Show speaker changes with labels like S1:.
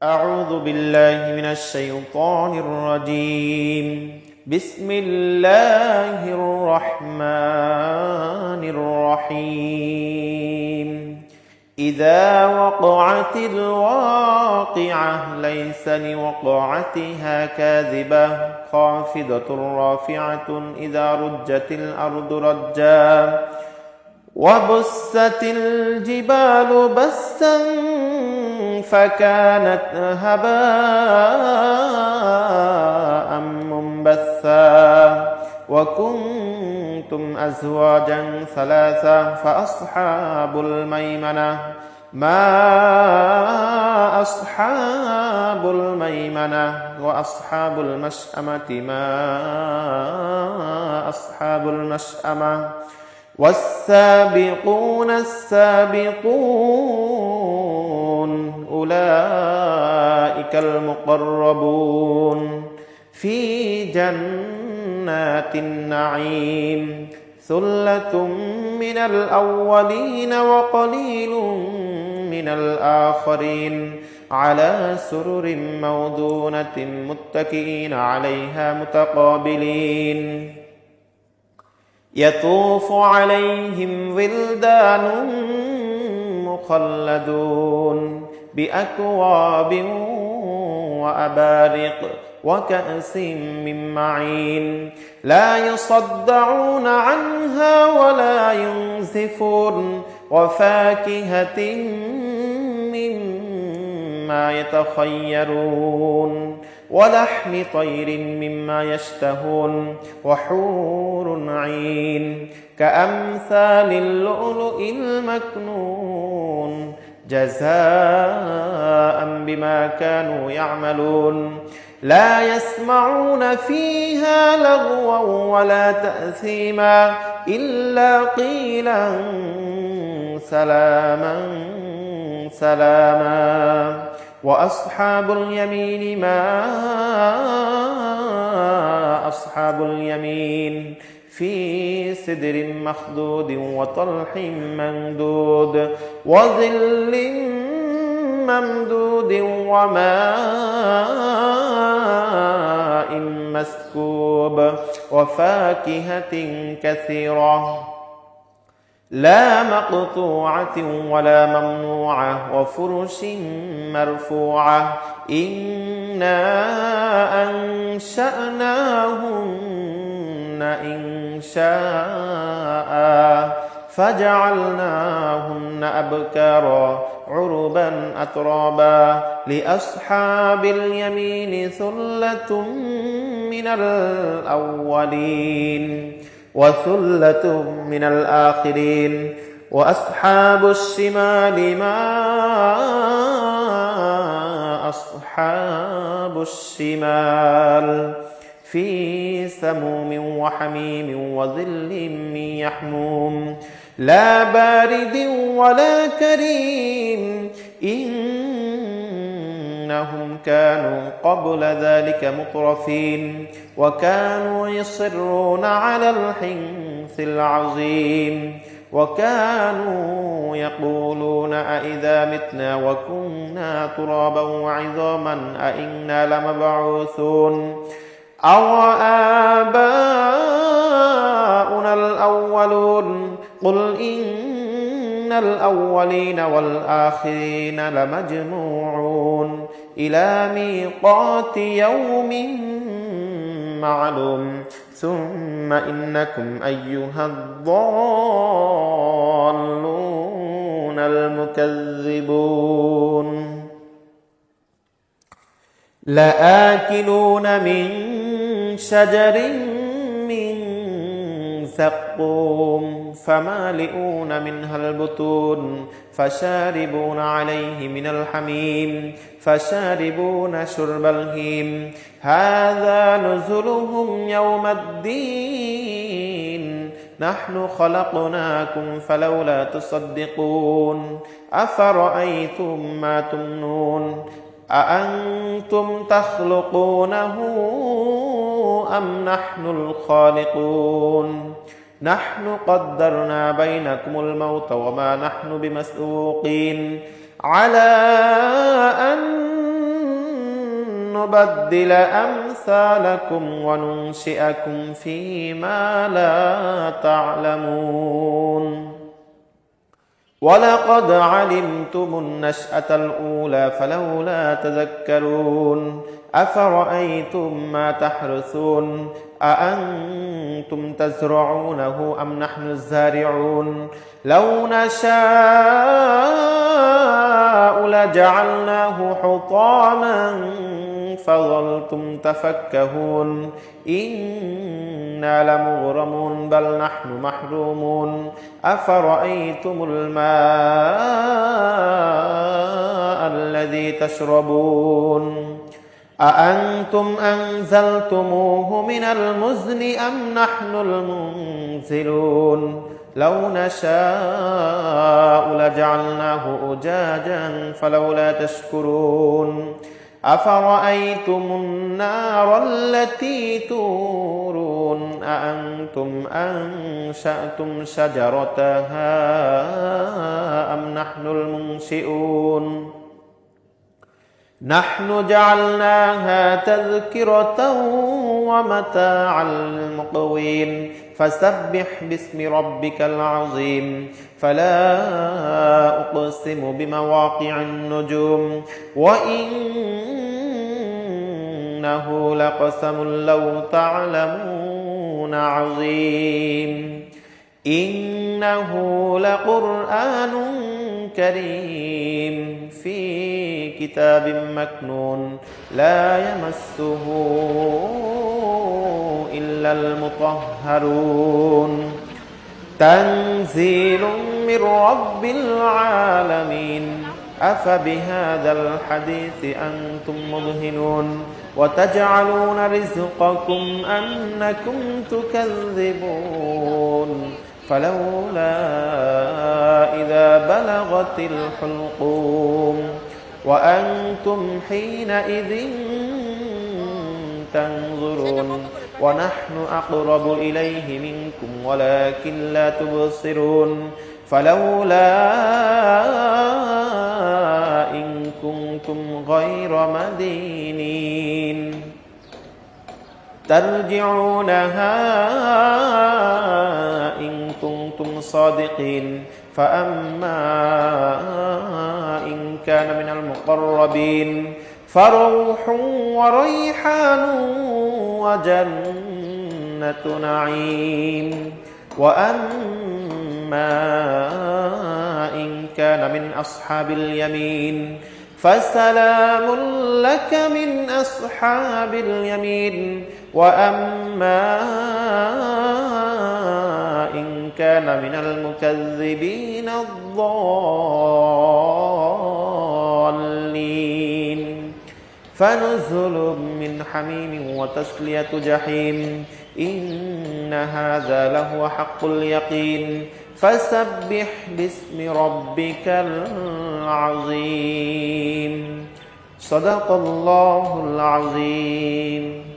S1: أعوذ بالله من الشيطان الرجيم. بسم الله الرحمن الرحيم. إذا وقعت الواقعة ليس لوقعتها كاذبة خافضة رافعة إذا رجت الأرض رجا وبست الجبال بسا فكانت هباء منبثا وكنتم أزواجا ثلاثة فأصحاب الميمنة ما أصحاب الميمنة وأصحاب المشأمة ما أصحاب المشأمة والسابقون السابقون أولئك المقربون في جنات النعيم ثلة من الأولين وقليل من الآخرين على سرر موضونة متكئين عليها متقابلين يطوف عليهم ولدان مخلدون بأكواب وأبارق وكأس من معين لا يصدعون عنها ولا ينزفون وفاكهة مما يتخيرون ولحم طير مما يشتهون وحور عين كأمثال اللؤلؤ المكنون جزاء بما كانوا يعملون لا يسمعون فيها لغوا ولا تأثيما إلا قيلا سلاما سلاما وأصحاب اليمين ما أصحاب اليمين في سدر مخضود وطلح ممدود وظل ممدود وماء مسكوب وفاكهة كثيرة لا مقطوعة ولا ممنوعة وفرش مرفوعة إنا أنشأناهن إنشاء فجعلناهن أبكارا عربا أترابا لأصحاب اليمين ثلة من الأولين وثلة من الآخرين وأصحاب الشمال ما أصحاب الشمال في سموم وحميم وظل من يحموم لا بارد ولا كريم إنهم كانوا قبل ذلك مترفين وكانوا يصرون على الحنث العظيم وكانوا يقولون أئذا متنا وكنا ترابا وعظاما أئنا لمبعوثون أو آباؤنا الأولون قل إن الأولين والآخرين لمجموعون إلى ميقات يوم معلوم ثم إنكم أيها الضالون المكذبون لآكلون من شجر من زقوم فمالئون منها البطون فشاربون عليه من الحميم فشاربون شرب الهيم هذا نزلهم يوم الدين نحن خلقناكم فلولا تصدقون أفرأيتم ما تمنون أأنتم تخلقونه أم نحن الخالقون نحن قدرنا بينكم الموت وما نحن بمسبوقين على أن نبدل أمثالكم وننشئكم فيما لا تعلمون ولقد علمتم النشأة الأولى فلولا تذكرون أفرأيتم ما تحرثون أأنتم تزرعونه أم نحن الزارعون لو نشاء لجعلناه حطاما فظلتم تفكهون إنا لمغرمون بل نحن محرومون أفرأيتم الماء الذي تشربون أأنتم أنزلتموه من المزن أم نحن المنزلون لو نشاء لجعلناه أجاجا فلولا تشكرون أفرأيتم النار التي تورون أأنتم أنشأتم شجرتها أم نحن المنشئون نحن جعلناها تذكرة ومتاعا للمقوين فسبح باسم ربك العظيم فلا أقسم بمواقع النجوم وإنه لقسم لو تعلمون عظيم إنه لقرآن كريم في كتاب مكنون لا يمسه إلا المطهرون تنزيل من رب العالمين أفبهذا الحديث أنتم مدهنون وتجعلون رزقكم أنكم تكذبون فلولا إذا بلغت الحلقوم وأنتم حينئذ تنظرون ونحن أقرب إليه منكم ولكن لا تبصرون فلولا إن كنتم غير مدينين ترجعونها إن كنتم صادقين فأما إن كان من المقربين فروح وريحان وجنة نعيم وأما إن كان من أصحاب اليمين فسلام لك من أصحاب اليمين وأما إن كان من المكذبين الضالين فنزل من حميم وتسلية جحيم إن هذا لهو حق اليقين فسبح باسم ربك العظيم صدق الله العظيم.